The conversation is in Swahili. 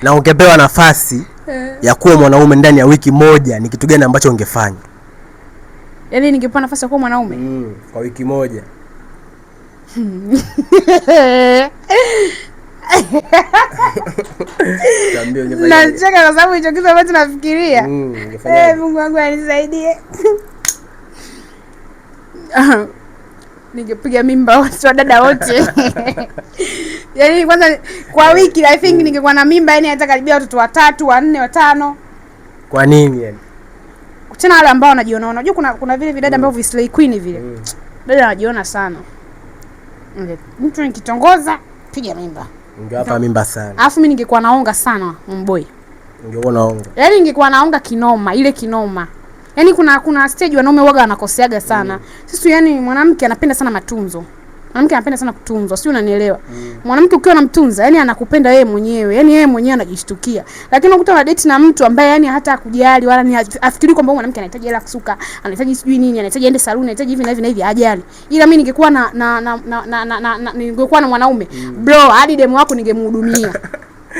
Na ungepewa nafasi ya kuwa mwanaume ndani ya wiki moja, ni kitu gani ambacho ungefanya? Yaani ningepewa nafasi ya kuwa mwanaume kwa wiki moja. Nacheka kwa sababu hicho kitu ambacho nafikiria. Mungu wangu anisaidie. Ningepiga mimba wote, dada wote. Yaani kwanza kwa wiki I think ningekuwa na mimba, yani hata karibia watoto 3, 4, 5. Kwa nini yani? Tena wale ambao wanajiona. Unajua kuna vile vidada ambao vislay queen vile. Dada anajiona sana. Mtu nikitongoza piga mimba. Ungewapa mimba sana. Alafu mimi ningekuwa naonga sana mboy. Ungekuwa naonga. Yaani ningekuwa naonga kinoma, ile kinoma. Yaani kuna stage wanaume waga wanakoseaga sana. Sisi yani mwanamke anapenda sana matunzo. Mwanamke anapenda sana kutunzwa, sio unanielewa? Mwanamke ukiwa unamtunza, yani anakupenda yeye mwenyewe. Yani yeye mwenyewe anajishtukia. Lakini unakuta una date na mtu ambaye yani hata hakujali wala ni afikiri kwamba mwanamke anahitaji hela kusuka, anahitaji sijui nini, anahitaji ende saluni, anahitaji hivi na hivi na hivi, hajali. Ila mimi ningekuwa ningekuwa na mwanaume, bro, hadi demu wako ningemhudumia.